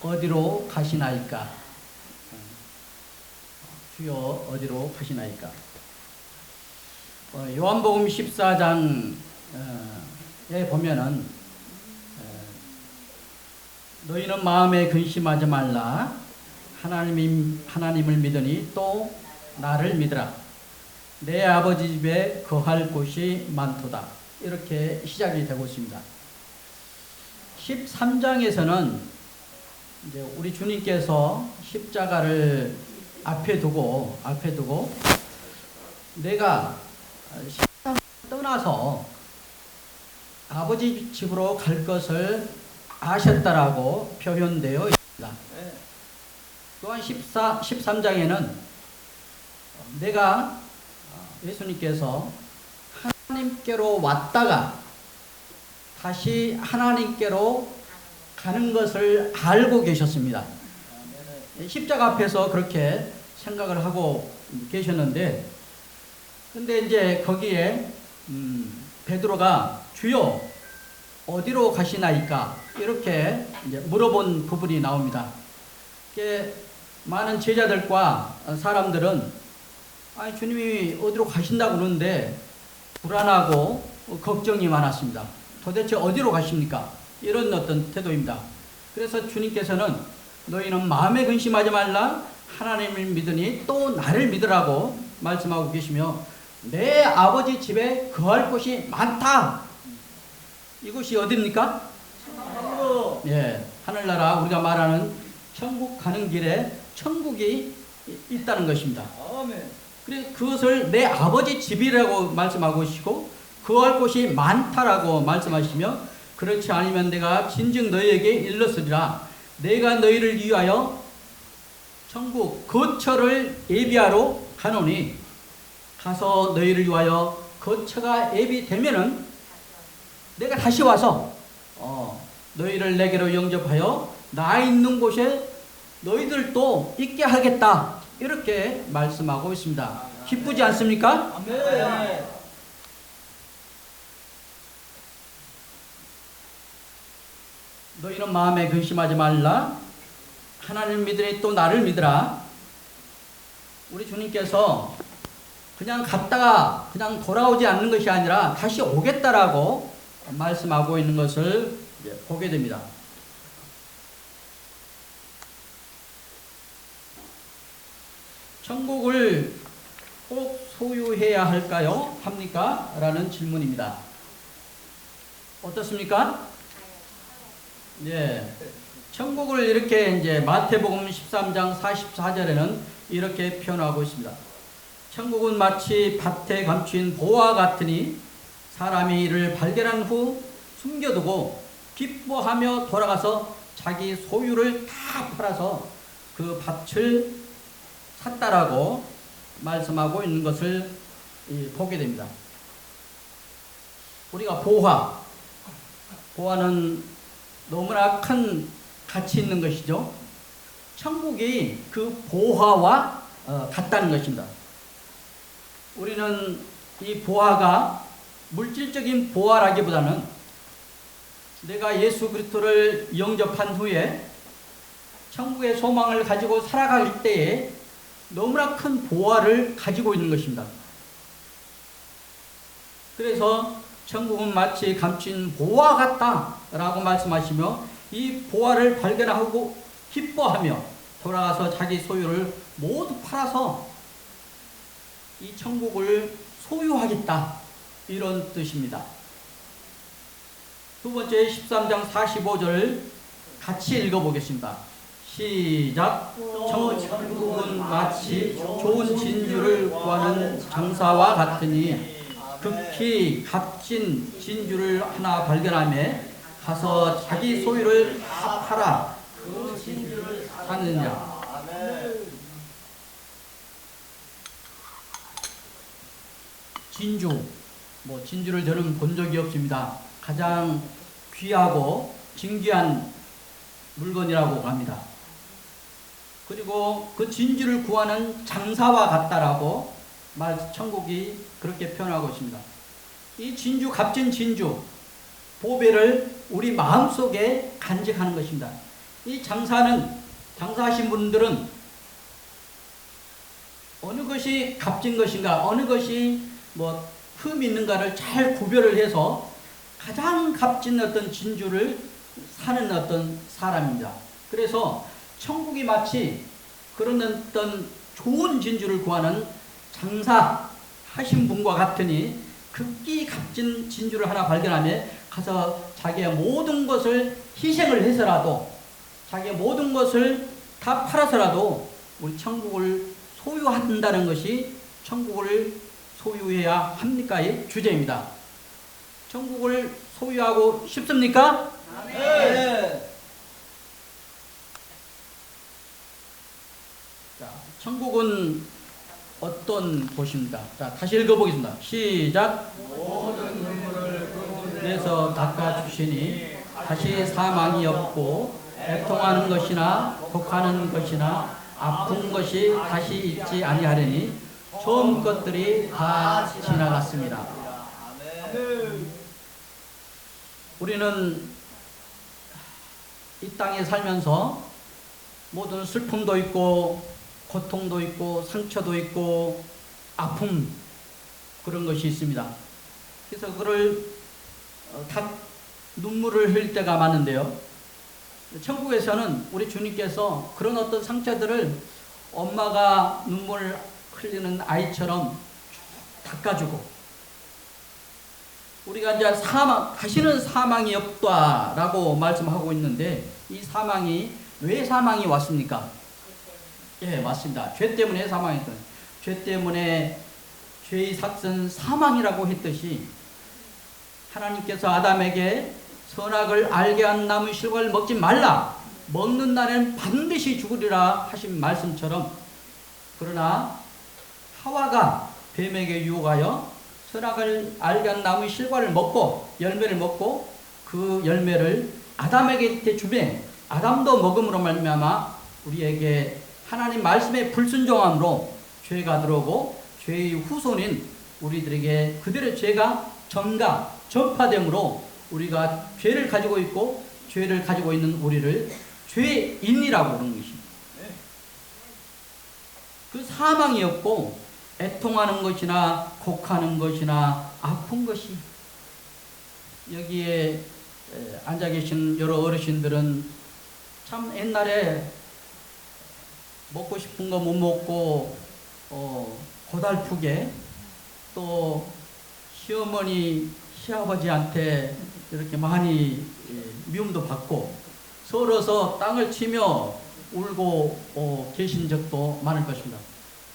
어디로 가시나이까? 주여 어디로 가시나이까? 요한복음 14장에 보면은 너희는 마음에 근심하지 말라. 하나님을 믿으니 또 나를 믿으라. 내 아버지 집에 거할 곳이 많도다. 이렇게 시작이 되고 있습니다. 13장에서는 이제 우리 주님께서 십자가를 앞에 두고 내가 십자가를 떠나서 아버지 집으로 갈 것을 아셨다라고 표현되어 있습니다. 또한 13장에는 내가 예수님께서 하나님께로 왔다가 다시 하나님께로 가는 것을 알고 계셨습니다. 십자가 앞에서 그렇게 생각을 하고 계셨는데, 근데 이제 거기에 베드로가 주여 어디로 가시나이까 이렇게 이제 물어본 부분이 나옵니다. 많은 제자들과 사람들은 아니 주님이 어디로 가신다고 그러는데 불안하고 걱정이 많았습니다. 도대체 어디로 가십니까? 이런 어떤 태도입니다. 그래서 주님께서는 너희는 마음에 근심하지 말라. 하나님을 믿으니 또 나를 믿으라고 말씀하고 계시며 내 아버지 집에 거할 곳이 많다. 이곳이 어디입니까? 예, 하늘나라, 우리가 말하는 천국 가는 길에 천국이 있다는 것입니다. 그래서 그것을 내 아버지 집이라고 말씀하고 계시고 거할 곳이 많다라고 말씀하시며 그렇지 않으면 내가 진즉 너희에게 일렀으리라. 내가 너희를 위하여 천국 거처를 예비하러 가노니 가서 너희를 위하여 거처가 예비되면은 내가 다시 와서 너희를 내게로 영접하여 나 있는 곳에 너희들도 있게 하겠다. 이렇게 말씀하고 있습니다. 기쁘지 않습니까? 아멘. 너희는 마음에 근심하지 말라. 하나님을 믿으니 또 나를 믿으라. 우리 주님께서 그냥 갔다가 그냥 돌아오지 않는 것이 아니라 다시 오겠다라고 말씀하고 있는 것을 보게 됩니다. 천국을 꼭 소유해야 할까요? 합니까? 라는 질문입니다. 어떻습니까? 예. 천국을 이렇게 이제 마태복음 13장 44절에는 이렇게 표현하고 있습니다. 천국은 마치 밭에 감춘 보화 같으니 사람이 이를 발견한 후 숨겨두고 기뻐하며 돌아가서 자기 소유를 다 팔아서 그 밭을 샀다라고 말씀하고 있는 것을 보게 됩니다. 우리가 보화는 너무나 큰 가치 있는 것이죠. 천국이 그 보화와 같다는 것입니다. 우리는 이 보화가 물질적인 보화라기보다는 내가 예수 그리스도를 영접한 후에 천국의 소망을 가지고 살아갈 때에 너무나 큰 보화를 가지고 있는 것입니다. 그래서 천국은 마치 감춘 보화 같다라고 말씀하시며 이 보화를 발견하고 기뻐하며 돌아가서 자기 소유를 모두 팔아서 이 천국을 소유하겠다, 이런 뜻입니다. 두 번째 13장 45절 같이 읽어보겠습니다. 시작. 천국은 마치 좋은 진주를 구하는 장사와 같으니 극히 값진 진주를 하나 발견하며 가서 자기 소유를 다 팔아 그 진주를 사느냐. 진주를 저는 본 적이 없습니다. 가장 귀하고 진귀한 물건이라고 합니다. 그리고 그 진주를 구하는 장사와 같다라고 천국이 그렇게 표현하고 있습니다. 이 진주, 값진 진주, 보배를 우리 마음속에 간직하는 것입니다. 이 장사하신 분들은 어느 것이 값진 것인가, 어느 것이 뭐 흠이 있는가를 잘 구별을 해서 가장 값진 어떤 진주를 사는 어떤 사람입니다. 그래서 천국이 마치 그런 어떤 좋은 진주를 구하는 장사하신 분과 같으니, 극히 값진 진주를 하나 발견하며 가서 자기의 모든 것을 희생을 해서라도, 자기의 모든 것을 다 팔아서라도 우리 천국을 소유한다는 것이 천국을 소유해야 합니까의 주제입니다. 천국을 소유하고 싶습니까? 네. 자, 천국은 어떤 곳입니다. 자, 다시 읽어보겠습니다. 시작. 모든 눈물을 그분에서 닦아주시니 다시 사망이 없고 애통하는 것이나 독하는 것이나 아픈 것이 다시 있지 아니하려니 처음 것들이 다 지나갔습니다. 우리는 이 땅에 살면서 모든 슬픔도 있고 고통도 있고 상처도 있고 아픔, 그런 것이 있습니다. 그래서 그걸 다 눈물을 흘릴 때가 많은데요. 천국에서는 우리 주님께서 그런 어떤 상처들을 엄마가 눈물 흘리는 아이처럼 닦아주고, 우리가 이제 다시는 사망이 없다라고 말씀하고 있는데, 이 사망이 왜 사망이 왔습니까? 예, 맞습니다. 죄 때문에 사망이 왔어요. 죄 때문에 죄의 삭은 사망이라고 했듯이, 하나님께서 아담에게 선악을 알게 한 나무 실과를 먹지 말라, 먹는 날엔 반드시 죽으리라 하신 말씀처럼, 그러나 하와가 뱀에게 유혹하여 선악을 알게 한 나무 실과를 먹고 열매를 먹고 그 열매를 아담에게 주매 아담도 먹음으로 말미암아 우리에게 하나님 말씀에 불순종함으로 죄가 들어오고, 죄의 후손인 우리들에게 그들의 죄가 전파됨으로 우리가 죄를 가지고 있고, 죄를 가지고 있는 우리를 죄인이라고 그러는 것입니다. 그 사망이 없고 애통하는 것이나 곡하는 것이나 아픈 것이, 여기에 앉아 계신 여러 어르신들은 참 옛날에 먹고 싶은 거 못 먹고 고달프게, 또 시어머니 시아버지한테 이렇게 많이 미움도 받고 서러서 땅을 치며 울고 계신 적도 많을 것입니다.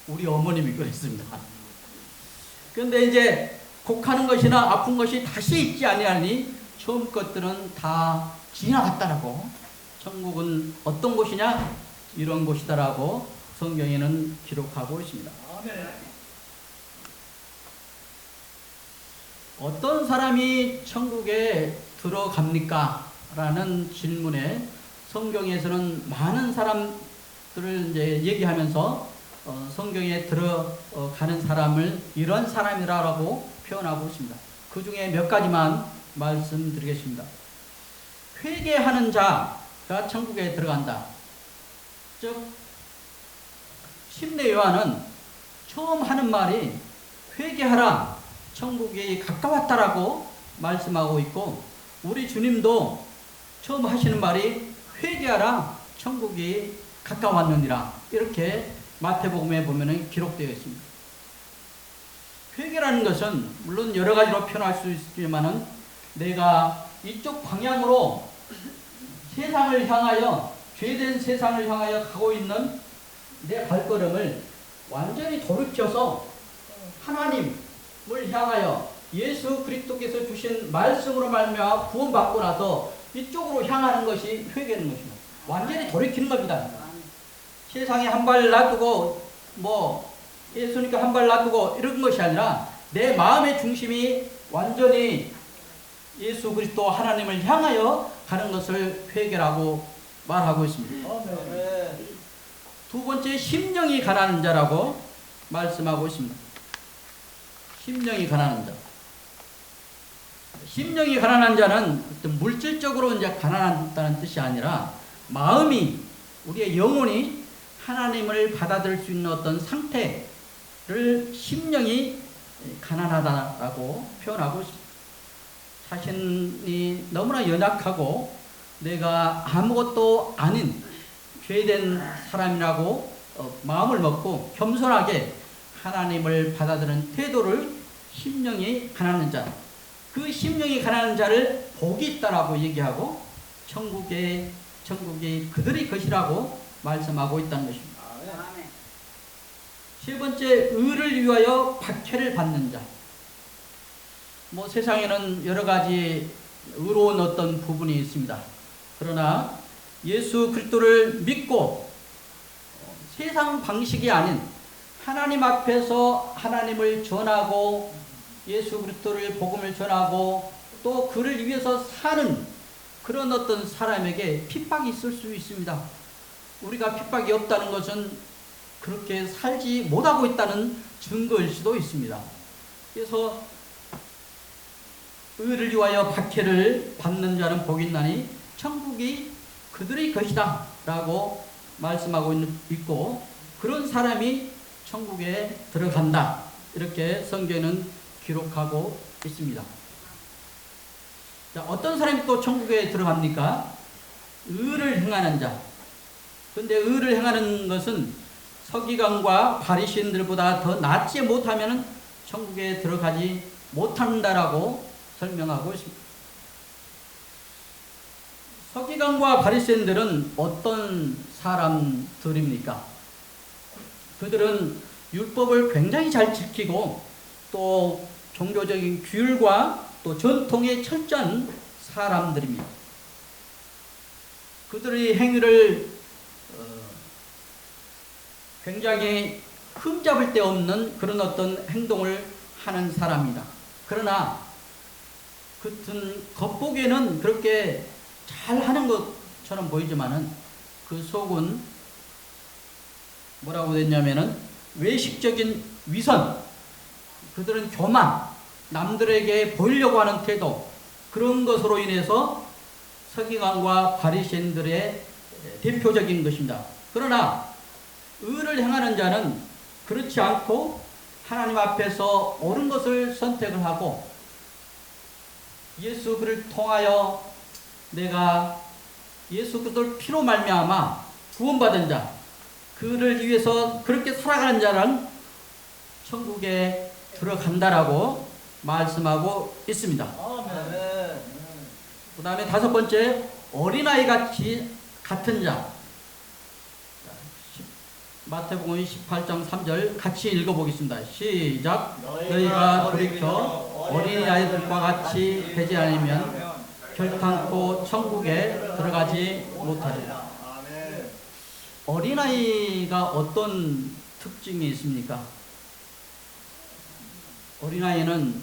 우리 어머님이 그랬습니다. 그런데 이제 곡하는 것이나 아픈 것이 다시 있지 아니하니 처음 것들은 다 지나갔다라고, 천국은 어떤 곳이냐, 이런 곳이다라고 성경에는 기록하고 있습니다. 어떤 사람이 천국에 들어갑니까? 라는 질문에 성경에서는 많은 사람들을 이제 얘기하면서 성경에 들어가는 사람을 이런 사람이라고 표현하고 있습니다. 그 중에 몇 가지만 말씀드리겠습니다. 회개하는 자가 천국에 들어간다. 즉, 침례 요한은 처음 하는 말이 회개하라, 천국이 가까웠다라고 말씀하고 있고, 우리 주님도 처음 하시는 말이 회개하라, 천국이 가까웠느니라, 이렇게 마태복음에 보면 기록되어 있습니다. 회개라는 것은 물론 여러 가지로 표현할 수 있지만은, 내가 이쪽 방향으로 세상을 향하여, 죄된 세상을 향하여 가고 있는 내 발걸음을 완전히 돌이켜서 하나님을 향하여 예수 그리스도께서 주신 말씀으로 말미암아 구원받고 나서 이쪽으로 향하는 것이 회개는 것입니다. 완전히 돌이키는 겁니다. 세상에 한 발 놔두고 예수니까 한 발 놔두고 이런 것이 아니라, 내 마음의 중심이 완전히 예수 그리스도 하나님을 향하여 가는 것을 회개라고 말하고 있습니다. 두 번째, 심령이 가난한 자라고 말씀하고 있습니다. 심령이 가난한 자. 심령이 가난한 자는 물질적으로 이제 가난하다는 뜻이 아니라, 마음이, 우리의 영혼이 하나님을 받아들일 수 있는 어떤 상태를 심령이 가난하다라고 표현하고 있습니다. 자신이 너무나 연약하고 내가 아무것도 아닌 죄된 사람이라고 마음을 먹고 겸손하게 하나님을 받아들이는 태도를 심령이 가난한 자, 그 심령이 가난한 자를 복이 있다라고 얘기하고 천국이 그들의 것이라고 말씀하고 있다는 것입니다. 세 번째, 의를 위하여 박해를 받는 자. 세상에는 여러 가지 의로운 어떤 부분이 있습니다. 그러나 예수 그리스도를 믿고 세상 방식이 아닌 하나님 앞에서 하나님을 전하고 예수 그리스도를 복음을 전하고 또 그를 위해서 사는 그런 어떤 사람에게 핍박이 있을 수 있습니다. 우리가 핍박이 없다는 것은 그렇게 살지 못하고 있다는 증거일 수도 있습니다. 그래서 의를 위하여 박해를 받는 자는 복이 있나니 천국이 그들의 것이다 라고 말씀하고 있고, 그런 사람이 천국에 들어간다 이렇게 성경에는 기록하고 있습니다. 자, 어떤 사람이 또 천국에 들어갑니까? 의를 행하는 자. 그런데 의를 행하는 것은 서기관과 바리새인들보다 더 낫지 못하면 천국에 들어가지 못한다라고 설명하고 있습니다. 서기관과 바리새인들은 어떤 사람들입니까? 그들은 율법을 굉장히 잘 지키고 또 종교적인 규율과 또 전통에 철저한 사람들입니다. 그들의 행위를 굉장히 흠잡을 데 없는 그런 어떤 행동을 하는 사람입니다. 그러나 겉보기에는 그렇게 잘하는 것처럼 보이지만은 그 속은 뭐라고 됐냐면은 외식적인 위선, 그들은 교만, 남들에게 보이려고 하는 태도, 그런 것으로 인해서 서기관과 바리새인들의 대표적인 것입니다. 그러나 의를 행하는 자는 그렇지 않고 하나님 앞에서 옳은 것을 선택을 하고 예수 그를 통하여 내가 예수 그리스도를 피로 말미암아 구원받은 자, 그를 위해서 그렇게 살아가는 자는 천국에 들어간다라고 말씀하고 있습니다. 그 다음에 다섯 번째, 어린아이 같은 자. 마태복음 18장 3절 같이 읽어보겠습니다. 시작. 너희가 돌이켜 어린아이들과 같이 되지 않으면 결탄코 천국에 들어가지 못하리라. 어린아이가 어떤 특징이 있습니까? 어린아이는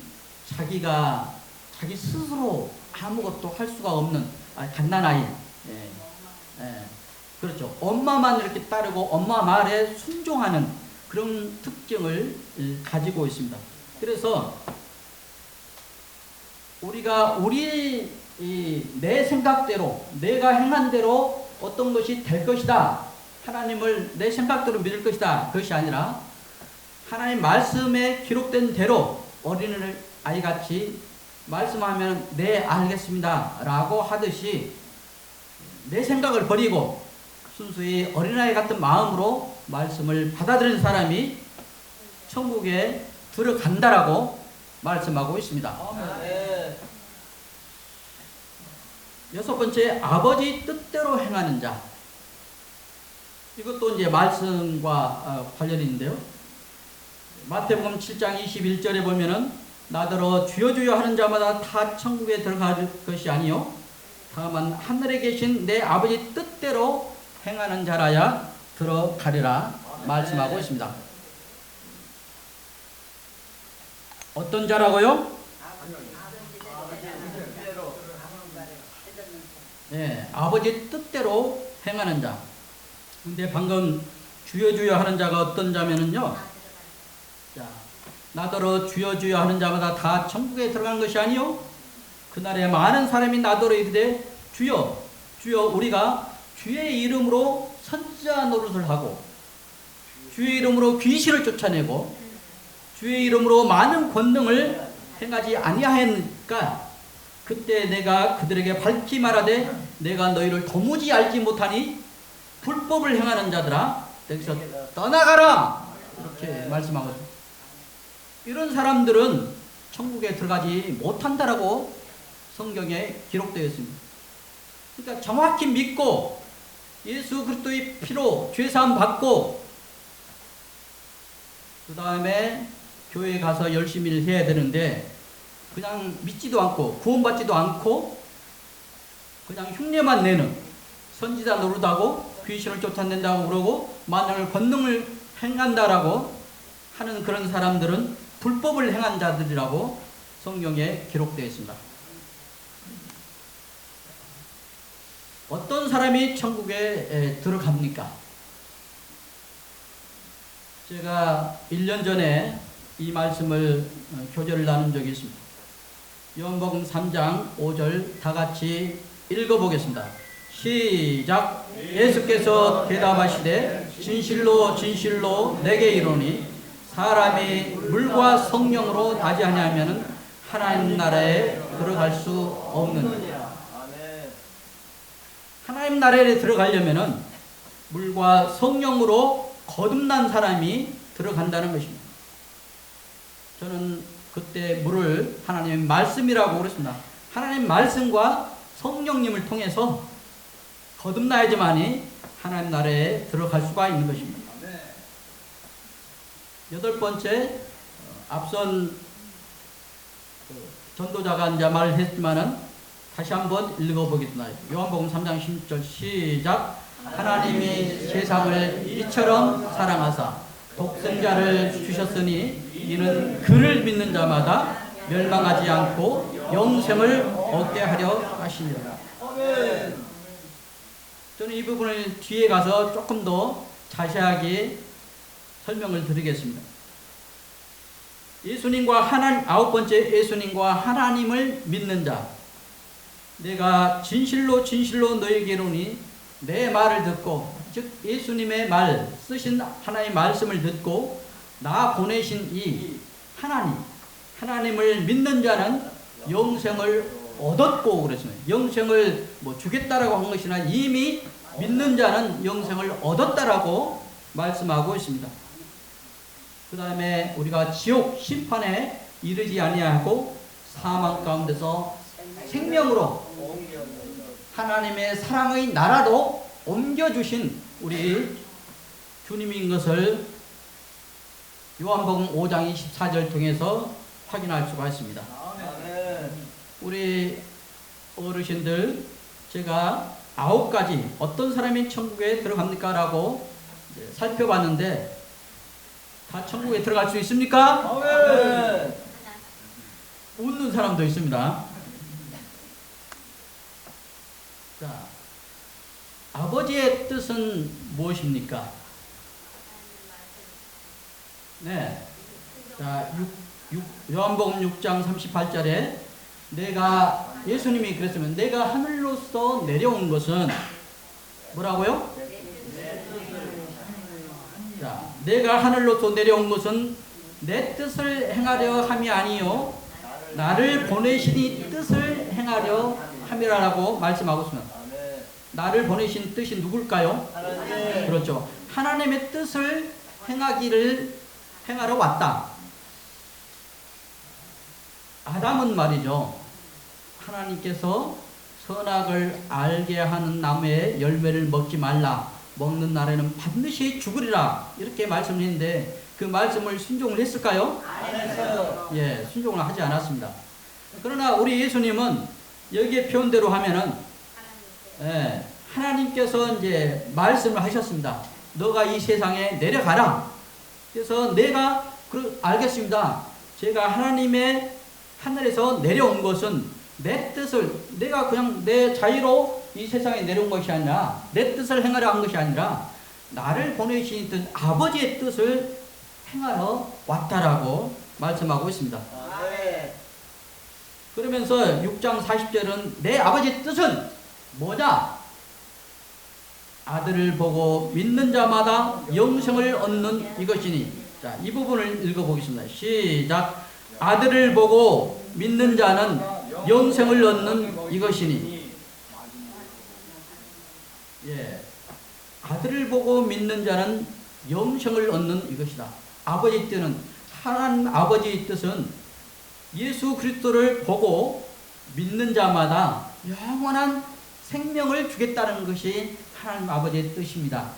자기 스스로 아무것도 할 수가 없는 갓난아이. 그렇죠. 엄마만 이렇게 따르고 엄마 말에 순종하는 그런 특징을 가지고 있습니다. 그래서 우리가 내 생각대로, 내가 행한 대로 어떤 것이 될 것이다, 하나님을 내 생각대로 믿을 것이다, 그것이 아니라 하나님 말씀에 기록된 대로 어린아이같이 말씀하면 네 알겠습니다 라고 하듯이 내 생각을 버리고 순수히 어린아이 같은 마음으로 말씀을 받아들이는 사람이 천국에 들어간다라고 말씀하고 있습니다. 여섯 번째, 아버지 뜻대로 행하는 자. 이것도 이제 말씀과 관련이 있는데요. 마태복음 7장 21절에 보면은 나더러 주여 주여 하는 자마다 다 천국에 들어갈 것이 아니요 다만 하늘에 계신 내 아버지 뜻대로 행하는 자라야 들어가리라 말씀하고 있습니다. 어떤 자라고요? 네, 아버지 뜻대로 행하는 자. 근데 방금 주여 주여 하는 자가 어떤 자면은요, 자, 나더러 주여 주여 하는 자마다 다 천국에 들어가는 것이 아니요 그날에 많은 사람이 나더러 이르되 주여 주여 우리가 주의 이름으로 선지자 노릇을 하고 주의 이름으로 귀신을 쫓아내고 주의 이름으로 많은 권능을 행하지 아니하였으니까 그때 내가 그들에게 밝히 말하되 내가 너희를 도무지 알지 못하니 불법을 행하는 자들아 여기서 떠나가라 이렇게 말씀하고 있습니다. 이런 사람들은 천국에 들어가지 못한다라고 성경에 기록되어 있습니다. 그러니까 정확히 믿고 예수 그리스도의 피로 죄사함 받고 그 다음에 교회에 가서 열심히 해야 되는데 그냥 믿지도 않고 구원받지도 않고 그냥 흉내만 내는 선지자 노릇하고 귀신을 쫓아낸다고 그러고 만왕의 권능을 행한다라고 하는 그런 사람들은 불법을 행한 자들이라고 성경에 기록되어 있습니다. 어떤 사람이 천국에 들어갑니까? 제가 1년 전에 이 말씀을 교제를 나눈 적이 있습니다. 요한복음 3장 5절 다 같이 읽어보겠습니다. 시작. 예수께서 대답하시되 진실로 진실로 내게 이르노니 사람이 물과 성령으로 나지 아니하면은 하나님 나라에 들어갈 수 없느니라. 하나님 나라에 들어가려면은 물과 성령으로 거듭난 사람이 들어간다는 것입니다. 저는 그때 물을 하나님의 말씀이라고 그랬습니다. 하나님 말씀과 성령님을 통해서 거듭나야지만이 하나님 나라에 들어갈 수가 있는 것입니다. 여덟 번째, 앞선 전도자가 이제 말을 했지만은 다시 한번 읽어보겠습니다. 요한복음 3장 16절 시작. 하나님이 세상을 이처럼 사랑하사 독생자를 주셨으니 이는 그를 믿는 자마다 멸망하지 않고 영생을 얻게 하려 하시니라. 저는 이 부분을 뒤에 가서 조금 더 자세하게 설명을 드리겠습니다. 예수님과 하나님, 아홉 번째 예수님과 하나님을 믿는 자. 내가 진실로 진실로 너에게 이르노니 내 말을 듣고, 즉 예수님의 말, 쓰신 하나님의 말씀을 듣고 나 보내신 이 하나님을 믿는 자는 영생을 얻었고 그랬습니다. 영생을 주겠다라고 한 것이나 이미 믿는 자는 영생을 얻었다라고 말씀하고 있습니다. 그 다음에 우리가 지옥 심판에 이르지 아니하고 사망 가운데서 생명으로 하나님의 사랑의 나라로 옮겨주신 우리 주님인 것을 요한복음 5장 24절 통해서 확인할 수가 있습니다. 우리 어르신들, 제가 9가지 어떤 사람이 천국에 들어갑니까? 라고 살펴봤는데 다 천국에 들어갈 수 있습니까? 웃는 사람도 있습니다. 자, 아버지의 뜻은 무엇입니까? 네. 자, 요한복음 6장 38절에 내가, 예수님이 그랬으면 내가 하늘로서 내려온 것은 뭐라고요? 자, 내가 하늘로서 내려온 것은 내 뜻을 행하려 함이 아니요 나를 보내시니 뜻을 행하려 함이라라고 말씀하고 있습니다. 나를 보내신 뜻이 누굴까요? 하나님. 그렇죠. 하나님의 뜻을 행하러 왔다. 아담은 말이죠. 하나님께서 선악을 알게 하는 나무의 열매를 먹지 말라. 먹는 날에는 반드시 죽으리라. 이렇게 말씀했는데 그 말씀을 순종을 했을까요? 안 했어요. 예, 순종을 하지 않았습니다. 그러나 우리 예수님은 여기에 표현대로 하면은 하나님께서 이제 말씀을 하셨습니다. 너가 이 세상에 내려가라. 그래서 내가 알겠습니다. 제가 하나님의 하늘에서 내려온 것은 내 뜻을, 내가 그냥 내 자유로 이 세상에 내려온 것이 아니라 내 뜻을 행하려 한 것이 아니라 나를 보내신 뜻, 아버지의 뜻을 행하러 왔다라고 말씀하고 있습니다. 그러면서 6장 40절은 내 아버지의 뜻은 뭐냐? 아들을 보고 믿는 자마다 영생을 얻는 이것이니. 자, 이 부분을 읽어보겠습니다. 시작. 아들을 보고 믿는 자는 영생을 얻는 이것이니. 예, 아들을 보고 믿는 자는 영생을 얻는 이것이다. 아버지의 뜻은, 하나님 아버지의 뜻은 예수 그리스도를 보고 믿는 자마다 영원한 생명을 주겠다는 것이 하나님 아버지의 뜻입니다.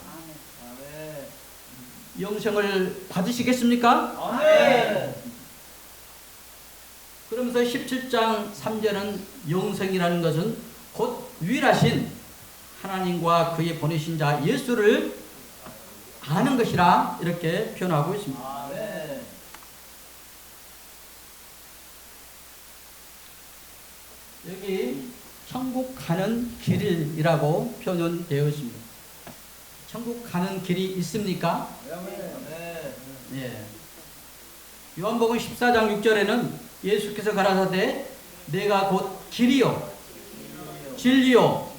영생을 받으시겠습니까? 아멘. 그러면서 17장 3절은 영생이라는 것은 곧 유일하신 하나님과 그의 보내신 자 예수를 아는 것이라 이렇게 표현하고 있습니다. 아멘. 여기 천국 가는 길이라고 표현되어 있습니다. 천국 가는 길이 있습니까? 아멘. 예. 요한복음 14장 6절에는 예수께서 가라사대 내가 곧 길이요 진리요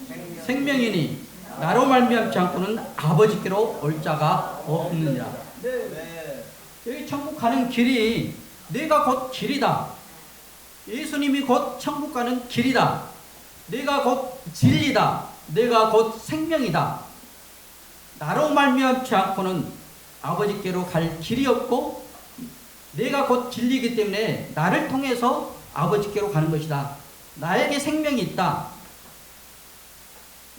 생명이니 나로 말미암지 않고는 아버지께로 올 자가 없느니라. 네. 여기 천국 가는 길이 내가 곧 길이다. 예수님이 곧 천국 가는 길이다. 내가 곧 진리다. 내가 곧 생명이다. 나로 말미암지 않고는 아버지께로 갈 길이 없고 내가 곧 진리이기 때문에 나를 통해서 아버지께로 가는 것이다. 나에게 생명이 있다.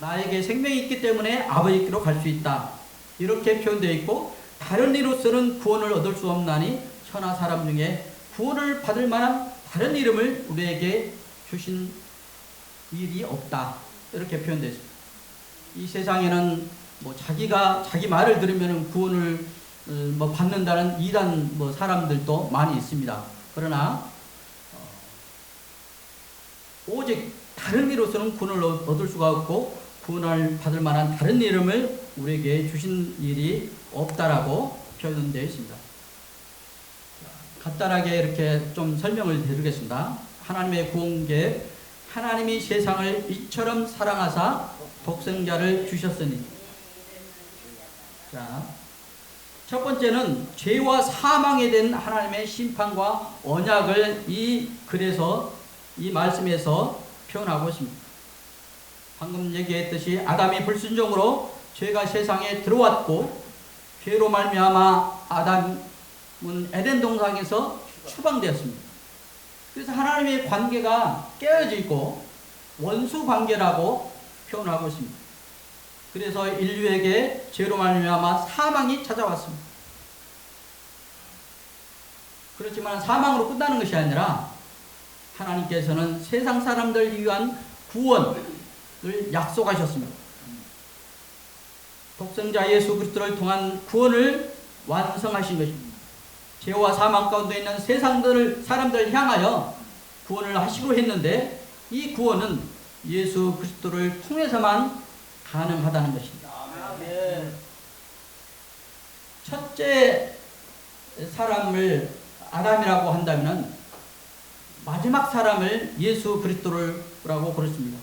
나에게 생명이 있기 때문에 아버지께로 갈 수 있다. 이렇게 표현되어 있고 다른 이로서는 구원을 얻을 수 없나니 천하 사람 중에 구원을 받을 만한 다른 이름을 우리에게 주신 일이 없다. 이렇게 표현되어 있습니다. 이 세상에는 뭐 자기 말을 들으면 구원을 뭐 받는다는 이단 뭐 사람들도 많이 있습니다. 그러나 오직 다른 이로서는 구원을 얻을 수가 없고 구원을 받을 만한 다른 이름을 우리에게 주신 일이 없다라고 표현되어 있습니다. 간단하게 이렇게 좀 설명을 드리겠습니다. 하나님의 구원 계획. 하나님이 세상을 이처럼 사랑하사 독생자를 주셨으니. 자, 첫 번째는 죄와 사망에 대한 하나님의 심판과 언약을 이 글에서, 이 말씀에서 표현하고 있습니다. 방금 얘기했듯이 아담이 불순종으로 죄가 세상에 들어왔고 죄로 말미암아 아담은 에덴 동산에서 추방되었습니다. 그래서 하나님의 관계가 깨어져 있고 원수 관계라고 표현하고 있습니다. 그래서 인류에게 죄로 말미암아 사망이 찾아왔습니다. 그렇지만 사망으로 끝나는 것이 아니라 하나님께서는 세상 사람들을 위한 구원을 약속하셨습니다. 독생자 예수 그리스도를 통한 구원을 완성하신 것입니다. 죄와 사망 가운데 있는 사람들을 향하여 구원을 하시고 했는데 이 구원은 예수 그리스도를 통해서만 가능하다는 것입니다. 아멘. 첫째 사람을 아담이라고 한다면 마지막 사람을 예수 그리스도라고 그랬습니다.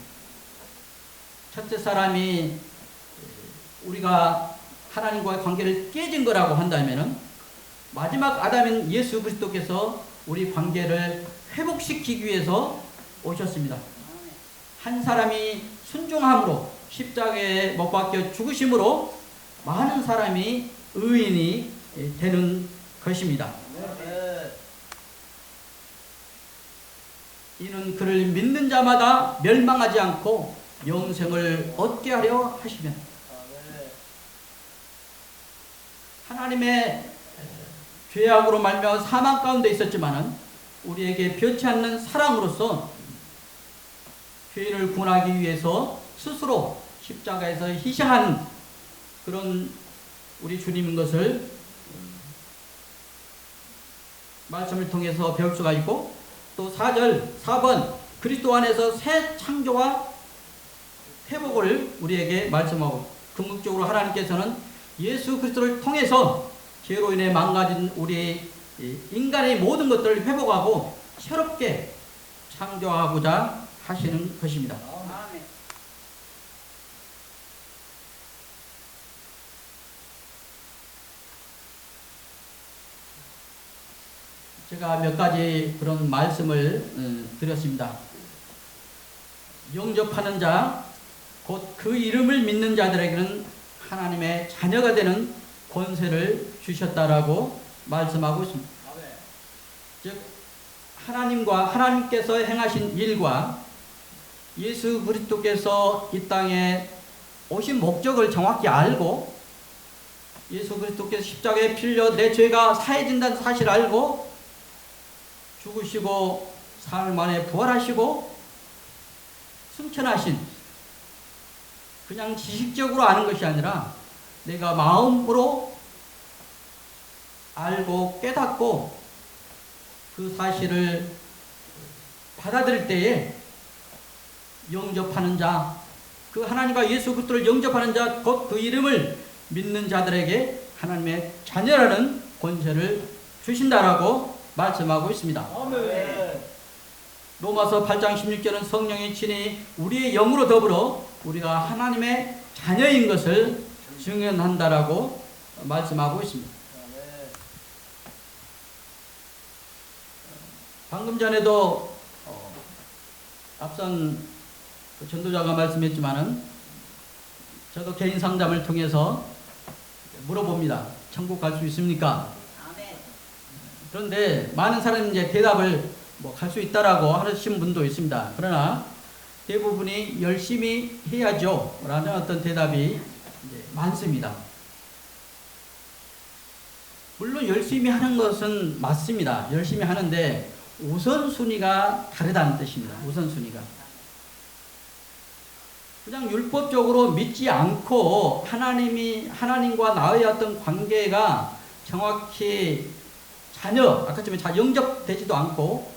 첫째 사람이 우리가 하나님과의 관계를 깨진 거라고 한다면 마지막 아담인 예수 그리스도께서 우리 관계를 회복시키기 위해서 오셨습니다. 한 사람이 순종함으로 십자가에 못 박혀 죽으심으로 많은 사람이 의인이 되는 것입니다. 이는 그를 믿는 자마다 멸망하지 않고 영생을 얻게 하려 하시면 하나님의 죄악으로 말미암아 사망 가운데 있었지만은 우리에게 변치 않는 사랑으로서 죄인을 구원하기 위해서 스스로 십자가에서 희생한 그런 우리 주님인 것을 말씀을 통해서 배울 수가 있고 또 4번 그리스도 안에서 새 창조와 회복을 우리에게 말씀하고 궁극적으로 하나님께서는 예수 그리스도를 통해서 죄로 인해 망가진 우리 인간의 모든 것들을 회복하고 새롭게 창조하고자 하시는 것입니다. 제가 몇 가지 그런 말씀을 드렸습니다. 영접하는 자, 곧 그 이름을 믿는 자들에게는 하나님의 자녀가 되는 권세를 주셨다라고 말씀하고 있습니다. 즉 하나님께서 행하신 일과 예수 그리스도께서 이 땅에 오신 목적을 정확히 알고 예수 그리스도께서 십자가에 필려 내 죄가 사해진다는 사실을 알고 죽으시고 사흘 만에 부활하시고 승천하신, 그냥 지식적으로 아는 것이 아니라 내가 마음으로 알고 깨닫고 그 사실을 받아들일 때에 영접하는 자, 그 하나님과 예수 그리스도를 영접하는 자, 곧 그 이름을 믿는 자들에게 하나님의 자녀라는 권세를 주신다라고 말씀하고 있습니다. 아멘. 로마서 8장 16절은 성령의 친히 우리의 영으로 더불어 우리가 하나님의 자녀인 것을 증언한다라고 말씀하고 있습니다. 방금 전에도 앞선 그 전도자가 말씀했지만은 저도 개인 상담을 통해서 물어봅니다. 천국 갈 수 있습니까? 그런데 많은 사람이 이제 대답을 갈 수 있다라고 하시는 분도 있습니다. 그러나 대부분이 열심히 해야죠 라는 어떤 대답이 많습니다. 물론 열심히 하는 것은 맞습니다. 열심히 하는데 우선순위가 다르다는 뜻입니다. 우선순위가. 그냥 율법적으로 믿지 않고 하나님과 나의 어떤 관계가 정확히 아까처럼 영접되지도 않고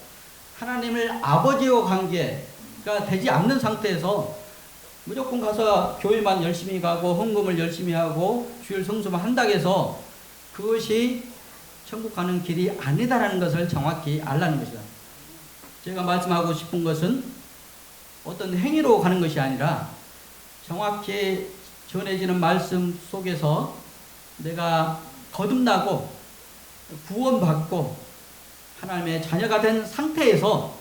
하나님을 아버지와 관계가 되지 않는 상태에서 무조건 가서 교회만 열심히 가고 헌금을 열심히 하고 주일 성수만 한다고 해서 그것이 천국 가는 길이 아니다라는 것을 정확히 알라는 것이다. 제가 말씀하고 싶은 것은 어떤 행위로 가는 것이 아니라 정확히 전해지는 말씀 속에서 내가 거듭나고 구원받고 하나님의 자녀가 된 상태에서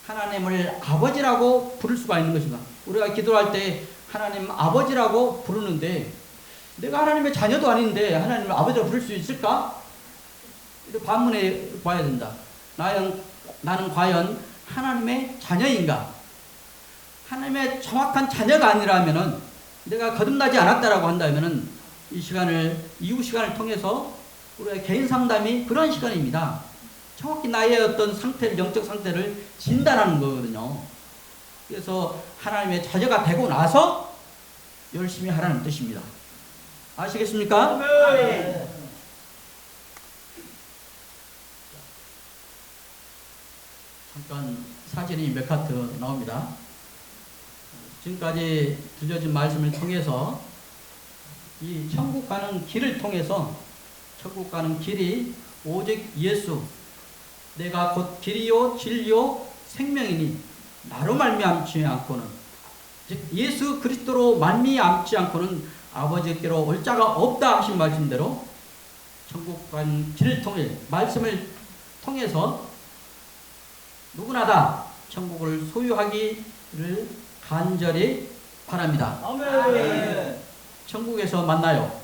하나님을 아버지라고 부를 수가 있는 것이다. 우리가 기도할 때 하나님 아버지라고 부르는데 내가 하나님의 자녀도 아닌데 하나님을 아버지라고 부를 수 있을까? 이렇게 반문해 봐야 된다. 나는 과연 하나님의 자녀인가? 하나님의 정확한 자녀가 아니라면은 내가 거듭나지 않았다라고 한다면은 이후 시간을 통해서 우리의 개인 상담이 그런 시간입니다. 정확히 나의 어떤 영적 상태를 진단하는 거거든요. 그래서 하나님의 자녀가 되고 나서 열심히 하라는 뜻입니다. 아시겠습니까? 네. 잠깐 사진이 몇 카트 나옵니다. 지금까지 들려진 말씀을 통해서 이 천국 가는 길을 통해서 천국 가는 길이 오직 예수, 내가 곧 길이요 진리요 생명이니 나로 말미암지 않고는, 즉 예수 그리스도로 말미암지 않고는 아버지께로 올 자가 없다 하신 말씀대로 천국 가는 길을 통해 말씀을 통해서 누구나 다 천국을 소유하기를 간절히 바랍니다. 아멘. 천국에서 만나요.